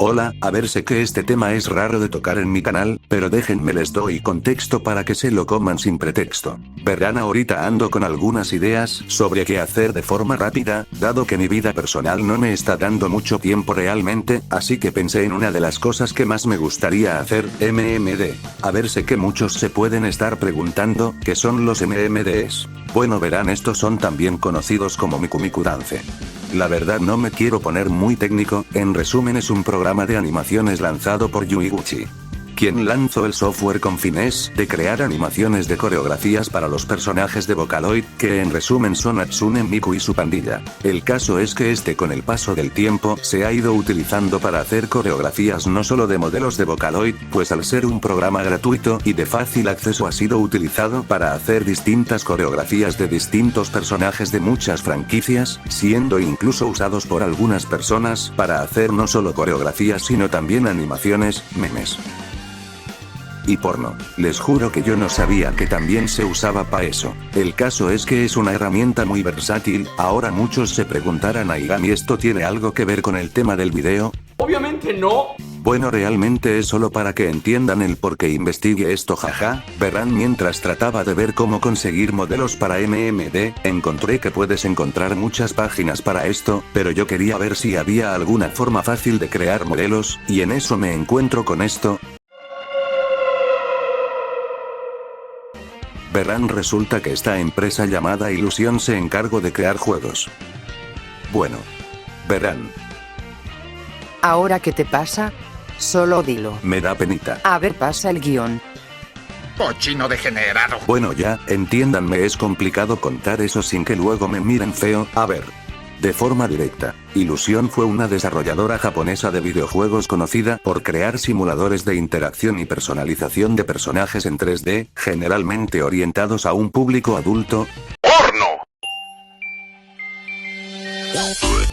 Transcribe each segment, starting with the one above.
Hola, a ver, sé que este tema es raro de tocar en mi canal, pero déjenme les doy contexto para que se lo coman sin pretexto. Verán, ahorita ando con algunas ideas sobre qué hacer de forma rápida, dado que mi vida personal no me está dando mucho tiempo realmente, así que pensé en una de las cosas que más me gustaría hacer, MMD. A ver, sé que muchos se pueden estar preguntando, ¿qué son los MMDs? Bueno, verán, estos son también conocidos como Miku Miku Dance. La verdad no me quiero poner muy técnico, en resumen es un programa de animaciones lanzado por Yuiguchi, quien lanzó el software con fines de crear animaciones de coreografías para los personajes de Vocaloid, que en resumen son Hatsune Miku y su pandilla. El caso es que con el paso del tiempo se ha ido utilizando para hacer coreografías no solo de modelos de Vocaloid, pues al ser un programa gratuito y de fácil acceso ha sido utilizado para hacer distintas coreografías de distintos personajes de muchas franquicias, siendo incluso usados por algunas personas para hacer no solo coreografías sino también animaciones, memes y porno. Les juro que yo no sabía que también se usaba para eso. El caso es que es una herramienta muy versátil. Ahora muchos se preguntarán, ¿y esto tiene algo que ver con el tema del video? Obviamente no. Bueno, realmente es solo para que entiendan el por qué investigué esto, jaja. Verán, mientras trataba de ver cómo conseguir modelos para MMD, encontré que puedes encontrar muchas páginas para esto, pero yo quería ver si había alguna forma fácil de crear modelos, y en eso me encuentro con esto. Verán, resulta que esta empresa llamada Ilusión se encargó de crear juegos. Bueno. Verán. ¿Ahora qué te pasa? Solo dilo. Me da penita. A ver, pasa el guión. Cochino degenerado. Bueno, ya, entiéndanme, es complicado contar eso sin que luego me miren feo. A ver. De forma directa, Ilusión fue una desarrolladora japonesa de videojuegos conocida por crear simuladores de interacción y personalización de personajes en 3D, generalmente orientados a un público adulto. ¡Porno!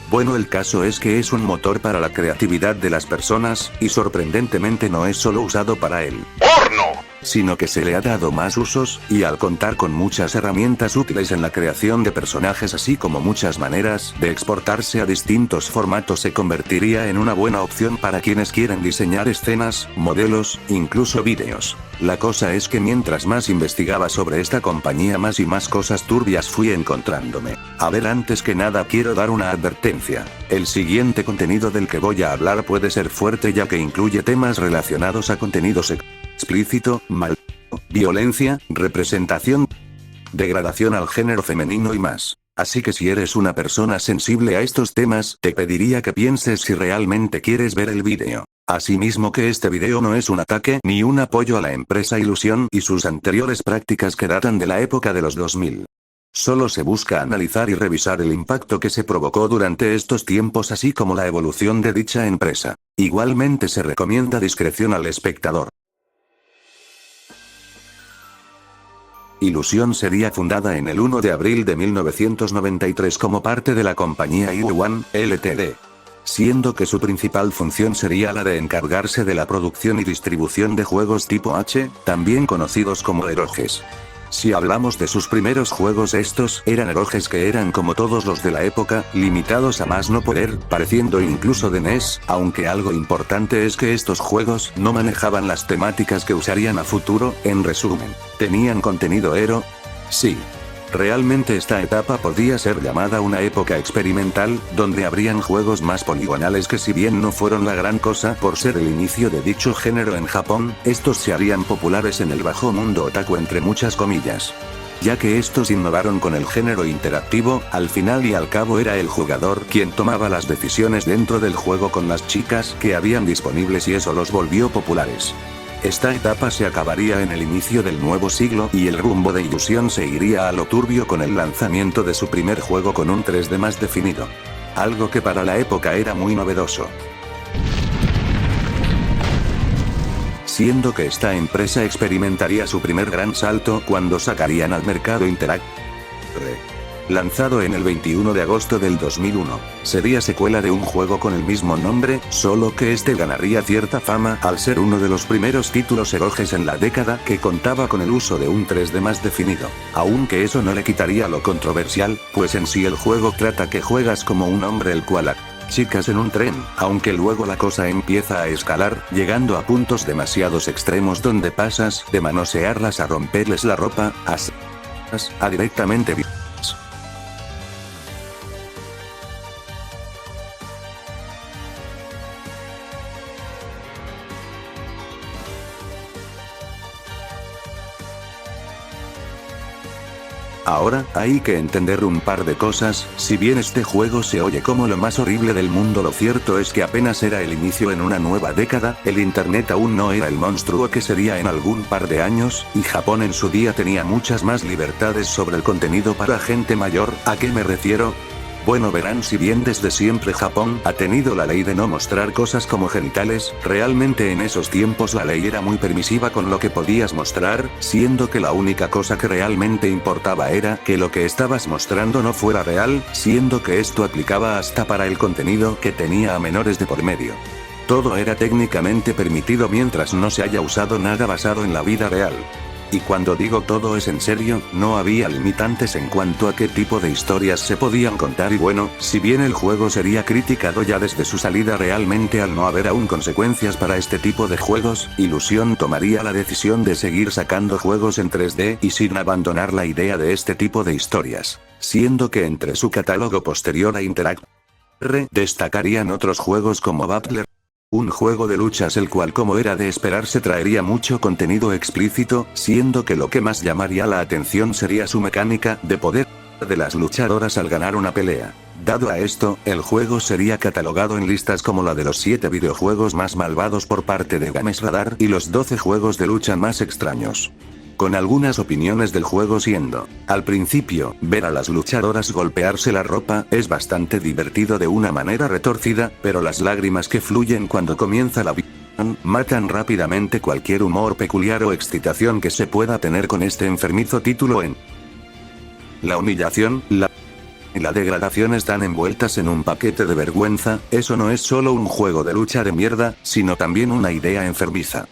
Bueno, el caso es que es un motor para la creatividad de las personas, y sorprendentemente no es solo usado para él, ¡Porno! sino que se le ha dado más usos, y al contar con muchas herramientas útiles en la creación de personajes así como muchas maneras de exportarse a distintos formatos, se convertiría en una buena opción para quienes quieren diseñar escenas, modelos, incluso vídeos. La cosa es que mientras más investigaba sobre esta compañía, más y más cosas turbias fui encontrándome. A ver, antes que nada quiero dar una advertencia. El siguiente contenido del que voy a hablar puede ser fuerte, ya que incluye temas relacionados a contenidos explícito, mal, violencia, representación, degradación al género femenino y más. Así que si eres una persona sensible a estos temas, te pediría que pienses si realmente quieres ver el vídeo. Asimismo, que este video no es un ataque ni un apoyo a la empresa Ilusión y sus anteriores prácticas que datan de la época de los 2000. Solo se busca analizar y revisar el impacto que se provocó durante estos tiempos, así como la evolución de dicha empresa. Igualmente se recomienda discreción al espectador. Ilusión sería fundada en el 1 de abril de 1993 como parte de la compañía iWAN, Ltd. Siendo que su principal función sería la de encargarse de la producción y distribución de juegos tipo H, también conocidos como eroges. Si hablamos de sus primeros juegos, estos eran eroges que eran como todos los de la época, limitados a más no poder, pareciendo incluso de NES, aunque algo importante es que estos juegos no manejaban las temáticas que usarían a futuro. En resumen, ¿tenían contenido ero? Sí. Realmente esta etapa podía ser llamada una época experimental, donde habrían juegos más poligonales que, si bien no fueron la gran cosa por ser el inicio de dicho género en Japón, estos se harían populares en el bajo mundo otaku, entre muchas comillas. Ya que estos innovaron con el género interactivo, al final y al cabo era el jugador quien tomaba las decisiones dentro del juego con las chicas que habían disponibles, y eso los volvió populares. Esta etapa se acabaría en el inicio del nuevo siglo, y el rumbo de Ilusión se iría a lo turbio con el lanzamiento de su primer juego con un 3D más definido. Algo que para la época era muy novedoso. Siendo que esta empresa experimentaría su primer gran salto cuando sacarían al mercado Interact. Lanzado en el 21 de agosto del 2001, sería secuela de un juego con el mismo nombre, solo que este ganaría cierta fama al ser uno de los primeros títulos eroges en la década que contaba con el uso de un 3D más definido, aunque eso no le quitaría lo controversial, pues en sí el juego trata que juegas como un hombre el cual chicas en un tren, aunque luego la cosa empieza a escalar, llegando a puntos demasiados extremos donde pasas de manosearlas a romperles la ropa, a directamente Ahora, hay que entender un par de cosas. Si bien este juego se oye como lo más horrible del mundo, lo cierto es que apenas era el inicio en una nueva década, el internet aún no era el monstruo que sería en algún par de años, y Japón en su día tenía muchas más libertades sobre el contenido para gente mayor. ¿A qué me refiero? Bueno, verán, si bien desde siempre Japón ha tenido la ley de no mostrar cosas como genitales, realmente en esos tiempos la ley era muy permisiva con lo que podías mostrar, siendo que la única cosa que realmente importaba era que lo que estabas mostrando no fuera real, siendo que esto aplicaba hasta para el contenido que tenía a menores de por medio. Todo era técnicamente permitido mientras no se haya usado nada basado en la vida real. Y cuando digo todo es en serio, no había limitantes en cuanto a qué tipo de historias se podían contar, y bueno, si bien el juego sería criticado ya desde su salida, realmente al no haber aún consecuencias para este tipo de juegos, Illusion tomaría la decisión de seguir sacando juegos en 3D y sin abandonar la idea de este tipo de historias, siendo que entre su catálogo posterior a Interact destacarían otros juegos como Battler, un juego de luchas el cual, como era de esperarse, traería mucho contenido explícito, siendo que lo que más llamaría la atención sería su mecánica de poder de las luchadoras al ganar una pelea. Dado a esto, el juego sería catalogado en listas como la de los 7 videojuegos más malvados por parte de Games Radar y los 12 juegos de lucha más extraños. Con algunas opiniones del juego siendo, al principio, ver a las luchadoras golpearse la ropa es bastante divertido de una manera retorcida, pero las lágrimas que fluyen cuando comienza la visión matan rápidamente cualquier humor peculiar o excitación que se pueda tener con este enfermizo título. En la humillación, y la degradación están envueltas en un paquete de vergüenza. Eso no es solo un juego de lucha de mierda, sino también una idea enfermiza.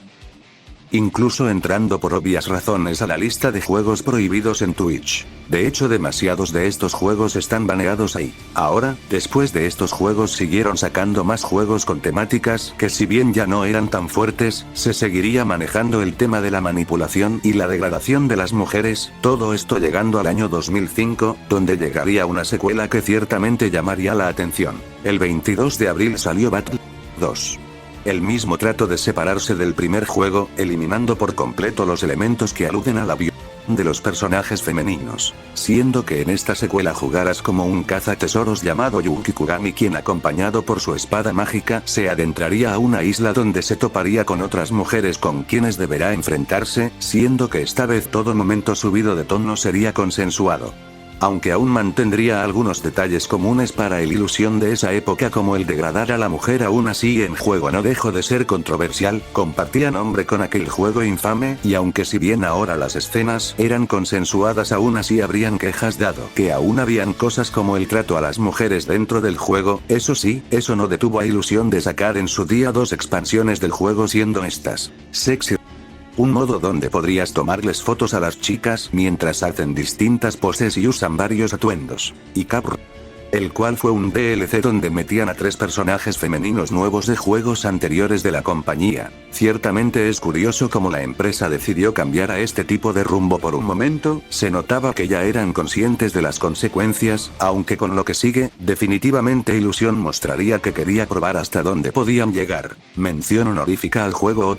Incluso entrando por obvias razones a la lista de juegos prohibidos en Twitch. De hecho, demasiados de estos juegos están baneados ahí. Ahora, después de estos juegos siguieron sacando más juegos con temáticas que, si bien ya no eran tan fuertes, se seguiría manejando el tema de la manipulación y la degradación de las mujeres, todo esto llegando al año 2005, donde llegaría una secuela que ciertamente llamaría la atención. El 22 de abril salió Battle 2. El mismo trato de separarse del primer juego, eliminando por completo los elementos que aluden a la violencia de los personajes femeninos, siendo que en esta secuela jugarás como un cazatesoros llamado Yuki Kugami, quien, acompañado por su espada mágica, se adentraría a una isla donde se toparía con otras mujeres con quienes deberá enfrentarse, siendo que esta vez todo momento subido de tono sería consensuado. Aunque aún mantendría algunos detalles comunes para el Illusion de esa época, como el degradar a la mujer, aún así en juego no dejó de ser controversial, compartía nombre con aquel juego infame, y aunque si bien ahora las escenas eran consensuadas, aún así habrían quejas dado que aún habían cosas como el trato a las mujeres dentro del juego. Eso sí, eso no detuvo a Illusion de sacar en su día 2 expansiones del juego, siendo estas Sexy, un modo donde podrías tomarles fotos a las chicas mientras hacen distintas poses y usan varios atuendos, y Capr, el cual fue un DLC donde metían a 3 personajes femeninos nuevos de juegos anteriores de la compañía. Ciertamente es curioso cómo la empresa decidió cambiar a este tipo de rumbo por un momento. Se notaba que ya eran conscientes de las consecuencias, aunque con lo que sigue, definitivamente Illusion mostraría que quería probar hasta dónde podían llegar. Mención honorífica al juego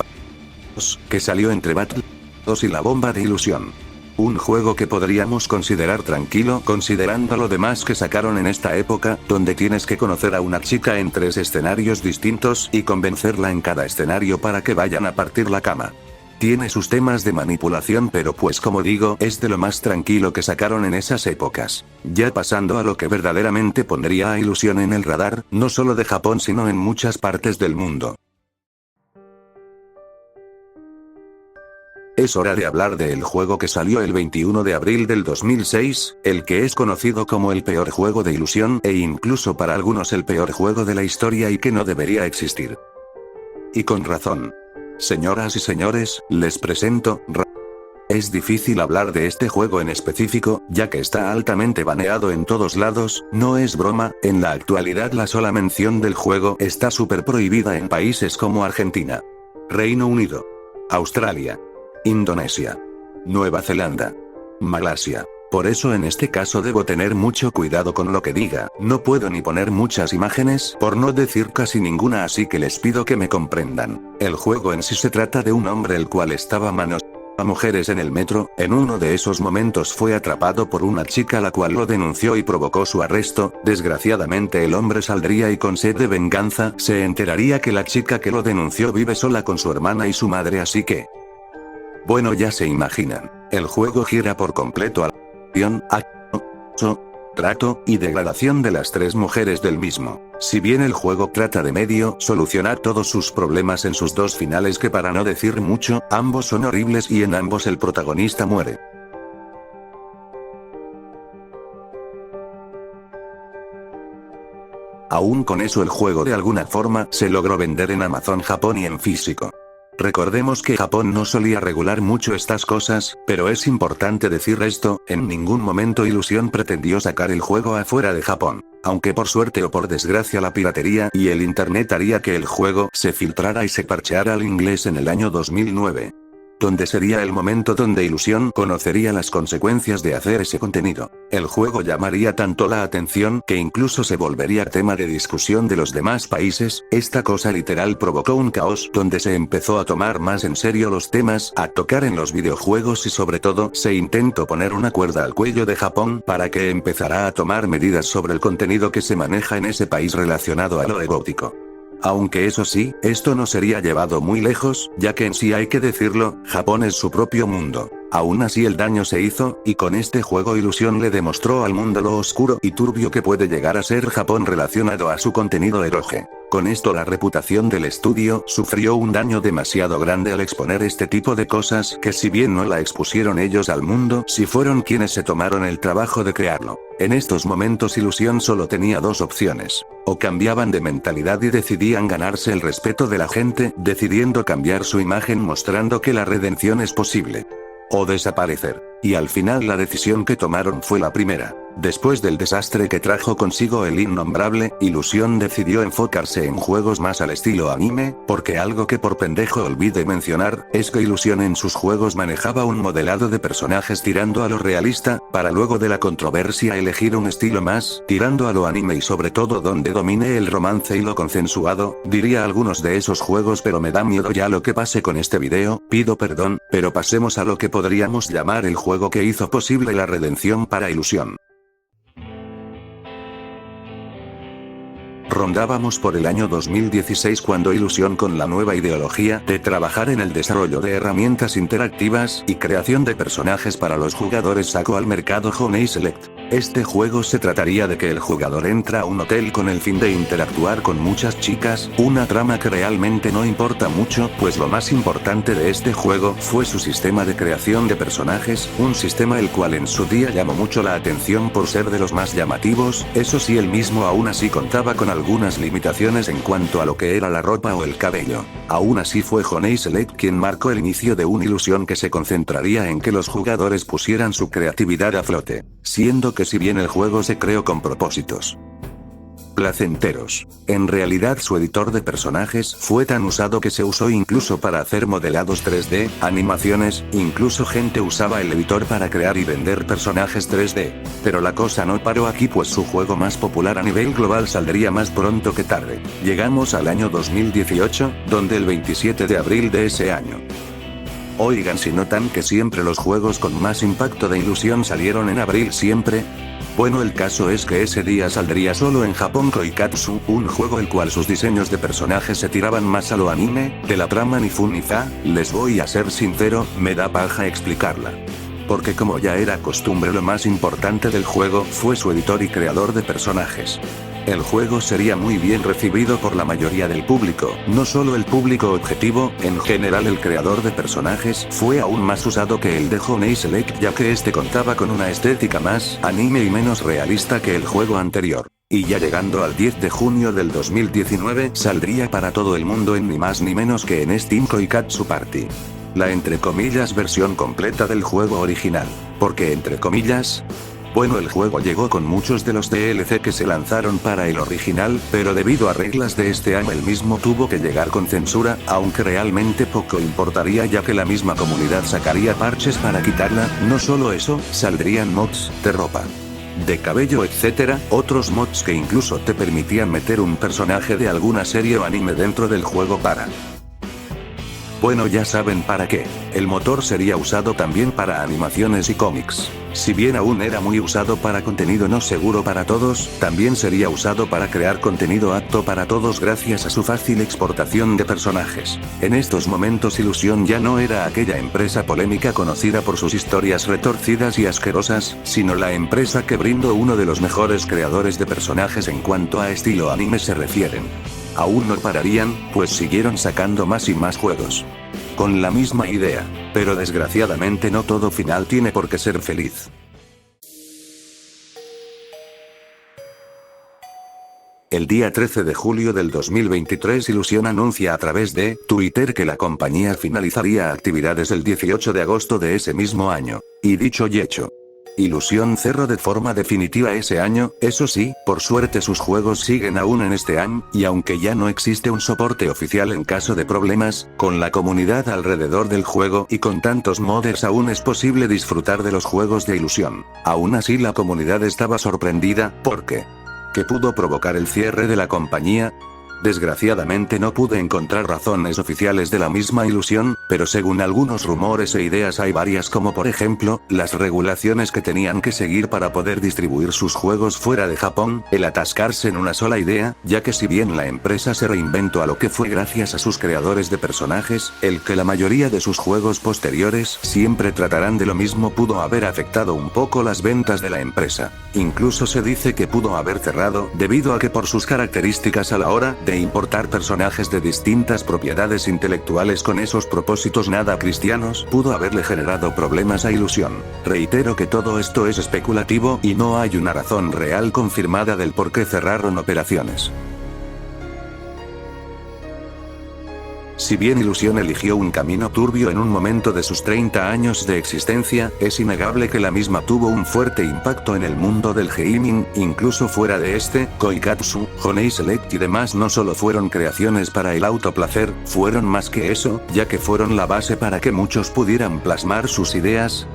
que salió entre Battle 2 y la bomba de Illusion. Un juego que podríamos considerar tranquilo, considerando lo demás que sacaron en esta época, donde tienes que conocer a una chica en 3 escenarios distintos y convencerla en cada escenario para que vayan a partir la cama. Tiene sus temas de manipulación, pero pues como digo, es de lo más tranquilo que sacaron en esas épocas. Ya pasando a lo que verdaderamente pondría a Illusion en el radar, no solo de Japón sino en muchas partes del mundo. Es hora de hablar del juego que salió el 21 de abril del 2006, el que es conocido como el peor juego de Illusion, e incluso para algunos el peor juego de la historia, y que no debería existir. Y con razón. Señoras y señores, les presento Es difícil hablar de este juego en específico, ya que está altamente baneado en todos lados, no es broma, en la actualidad la sola mención del juego está súper prohibida en países como Argentina, Reino Unido, Australia, Indonesia, Nueva Zelanda, Malasia. Por eso en este caso debo tener mucho cuidado con lo que diga, no puedo ni poner muchas imágenes, por no decir casi ninguna, así que les pido que me comprendan. El juego en sí se trata de un hombre el cual estaba manoseando a mujeres en el metro, en uno de esos momentos fue atrapado por una chica la cual lo denunció y provocó su arresto, desgraciadamente el hombre saldría y con sed de venganza se enteraría que la chica que lo denunció vive sola con su hermana y su madre, así que... Bueno, ya se imaginan, el juego gira por completo a acoso, trato y degradación de las tres mujeres del mismo. Si bien el juego trata de medio solucionar todos sus problemas en sus dos finales, que para no decir mucho, ambos son horribles y en ambos el protagonista muere. Aún con eso el juego de alguna forma se logró vender en Amazon Japón y en físico. Recordemos que Japón no solía regular mucho estas cosas, pero es importante decir esto, en ningún momento Illusion pretendió sacar el juego afuera de Japón. Aunque por suerte o por desgracia la piratería y el internet haría que el juego se filtrara y se parcheara al inglés en el año 2009. Donde sería el momento donde Illusion conocería las consecuencias de hacer ese contenido. El juego llamaría tanto la atención que incluso se volvería tema de discusión de los demás países. Esta cosa literal provocó un caos donde se empezó a tomar más en serio los temas a tocar en los videojuegos y sobre todo se intentó poner una cuerda al cuello de Japón para que empezara a tomar medidas sobre el contenido que se maneja en ese país relacionado a lo erótico. Aunque eso sí, esto no sería llevado muy lejos, ya que en sí hay que decirlo, Japón es su propio mundo. Aún así el daño se hizo, y con este juego Illusion le demostró al mundo lo oscuro y turbio que puede llegar a ser Japón relacionado a su contenido eroge. Con esto la reputación del estudio sufrió un daño demasiado grande al exponer este tipo de cosas que, si bien no la expusieron ellos al mundo, sí fueron quienes se tomaron el trabajo de crearlo. En estos momentos Illusion solo tenía dos opciones. O cambiaban de mentalidad y decidían ganarse el respeto de la gente, decidiendo cambiar su imagen mostrando que la redención es posible. O desaparecer. Y al final la decisión que tomaron fue la primera. Después del desastre que trajo consigo el innombrable, Illusion decidió enfocarse en juegos más al estilo anime, porque algo que por pendejo olvidé mencionar, es que Illusion en sus juegos manejaba un modelado de personajes tirando a lo realista, para luego de la controversia elegir un estilo más, tirando a lo anime y sobre todo donde domine el romance y lo consensuado, diría algunos de esos juegos, pero me da miedo ya lo que pase con este video, pido perdón, pero pasemos a lo que podríamos llamar el juego que hizo posible la redención para Illusion. Rondábamos por el año 2016 cuando Illusion, con la nueva ideología de trabajar en el desarrollo de herramientas interactivas y creación de personajes para los jugadores, sacó al mercado Honey Select. Este juego se trataría de que el jugador entra a un hotel con el fin de interactuar con muchas chicas, una trama que realmente no importa mucho, pues lo más importante de este juego fue su sistema de creación de personajes, un sistema el cual en su día llamó mucho la atención por ser de los más llamativos. Eso sí, el mismo aún así contaba con algunas limitaciones en cuanto a lo que era la ropa o el cabello. Aún así fue Honey Select quien marcó el inicio de una Illusion que se concentraría en que los jugadores pusieran su creatividad a flote, siendo que si bien el juego se creó con propósitos placenteros, en realidad su editor de personajes fue tan usado que se usó incluso para hacer modelados 3D, animaciones, incluso gente usaba el editor para crear y vender personajes 3D. Pero la cosa no paró aquí, pues su juego más popular a nivel global saldría más pronto que tarde. Llegamos al año 2018, donde el 27 de abril de ese año. Oigan, si notan que siempre los juegos con más impacto de Illusion salieron en abril siempre. Bueno, el caso es que ese día saldría solo en Japón Koikatsu, un juego el cual sus diseños de personajes se tiraban más a lo anime, de la trama ni fu ni fa, les voy a ser sincero, me da paja explicarla. Porque como ya era costumbre, lo más importante del juego fue su editor y creador de personajes. El juego sería muy bien recibido por la mayoría del público, no solo el público objetivo, en general el creador de personajes fue aún más usado que el de Honey Select, ya que este contaba con una estética más anime y menos realista que el juego anterior. Y ya llegando al 10 de junio del 2019 saldría para todo el mundo en ni más ni menos que en Steam Koikatsu Party. La entre comillas versión completa del juego original. ¿Por qué entre comillas? Bueno, el juego llegó con muchos de los DLC que se lanzaron para el original, pero debido a reglas de este año el mismo tuvo que llegar con censura, aunque realmente poco importaría ya que la misma comunidad sacaría parches para quitarla. No solo eso, saldrían mods de ropa, de cabello, etc., otros mods que incluso te permitían meter un personaje de alguna serie o anime dentro del juego para... Bueno, ya saben para qué. El motor sería usado también para animaciones y cómics. Si bien aún era muy usado para contenido no seguro para todos, también sería usado para crear contenido apto para todos gracias a su fácil exportación de personajes. En estos momentos Ilusión ya no era aquella empresa polémica conocida por sus historias retorcidas y asquerosas, sino la empresa que brindó uno de los mejores creadores de personajes en cuanto a estilo anime se refieren. Aún no pararían, pues siguieron sacando más y más juegos con la misma idea, pero desgraciadamente no todo final tiene por qué ser feliz. El día 13 de julio del 2023 Ilusión anuncia a través de Twitter que la compañía finalizaría actividades el 18 de agosto de ese mismo año. Y dicho y hecho, Ilusión cerró de forma definitiva ese año. Eso sí, por suerte sus juegos siguen aún en este año, y aunque ya no existe un soporte oficial en caso de problemas, con la comunidad alrededor del juego y con tantos modders aún es posible disfrutar de los juegos de Ilusión. Aún así la comunidad estaba sorprendida, porque ¿qué pudo provocar el cierre de la compañía? Desgraciadamente no pude encontrar razones oficiales de la misma Ilusión, pero según algunos rumores e ideas hay varias, como por ejemplo, las regulaciones que tenían que seguir para poder distribuir sus juegos fuera de Japón, el atascarse en una sola idea, ya que si bien la empresa se reinventó a lo que fue gracias a sus creadores de personajes, el que la mayoría de sus juegos posteriores siempre tratarán de lo mismo pudo haber afectado un poco las ventas de la empresa. Incluso se dice que pudo haber cerrado debido a que por sus características a la hora de importar personajes de distintas propiedades intelectuales con esos propósitos nada cristianos, pudo haberle generado problemas a Ilusión. Reitero que todo esto es especulativo y no hay una razón real confirmada del por qué cerraron operaciones. Si bien Ilusión eligió un camino turbio en un momento de sus 30 años de existencia, es innegable que la misma tuvo un fuerte impacto en el mundo del gaming, incluso fuera de este. Koikatsu, Honey Select y demás no solo fueron creaciones para el autoplacer, fueron más que eso, ya que fueron la base para que muchos pudieran plasmar sus ideas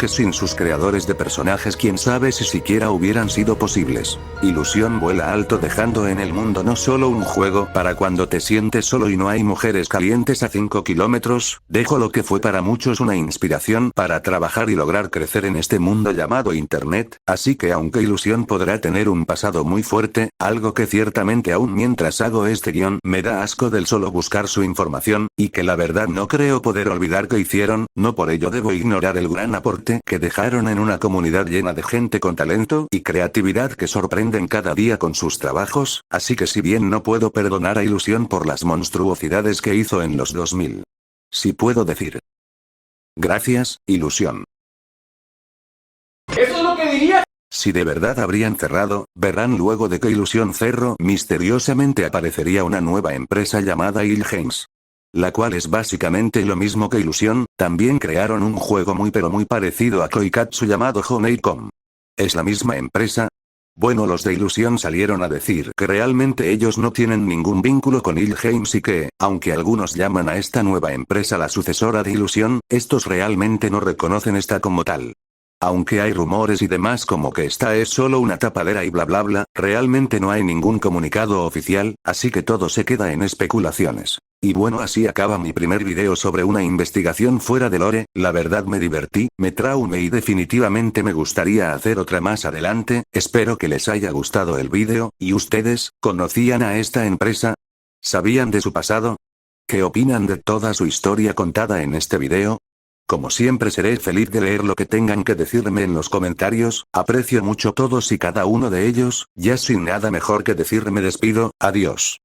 que sin sus creadores de personajes quién sabe si siquiera hubieran sido posibles. Ilusión vuela alto dejando en el mundo no solo un juego para cuando te sientes solo y no hay mujeres calientes a 5 kilómetros, dejó lo que fue para muchos una inspiración para trabajar y lograr crecer en este mundo llamado Internet, así que aunque Ilusión podrá tener un pasado muy fuerte, algo que ciertamente aún mientras hago este guión me da asco del solo buscar su información, y que la verdad no creo poder olvidar que hicieron, no por ello debo ignorar el gran aporte que dejaron en una comunidad llena de gente con talento y creatividad que sorprenden cada día con sus trabajos, así que si bien no puedo perdonar a Ilusión por las monstruosidades que hizo en los 2000. Sí puedo decir: gracias, Ilusión. Eso es lo que diría. Si de verdad habrían cerrado, verán luego de que Ilusión cerró, misteriosamente aparecería una nueva empresa llamada Il Games, la cual es básicamente lo mismo que Ilusión. También crearon un juego muy parecido a Koikatsu llamado Honeycomb. ¿Es la misma empresa? Bueno, los de Ilusión salieron a decir que realmente ellos no tienen ningún vínculo con Il Games y que, aunque algunos llaman a esta nueva empresa la sucesora de Ilusión, estos realmente no reconocen esta como tal. Aunque hay rumores y demás como que esta es solo una tapadera y bla bla bla, realmente no hay ningún comunicado oficial, así que todo se queda en especulaciones. Y bueno, así acaba mi primer video sobre una investigación fuera de lore. La verdad me divertí, me traumé y definitivamente me gustaría hacer otra más adelante. Espero que les haya gustado el video. ¿Y ustedes, conocían a esta empresa? ¿Sabían de su pasado? ¿Qué opinan de toda su historia contada en este video? Como siempre seré feliz de leer lo que tengan que decirme en los comentarios. Aprecio mucho todos y cada uno de ellos. Ya sin nada mejor que decir me despido. Adiós.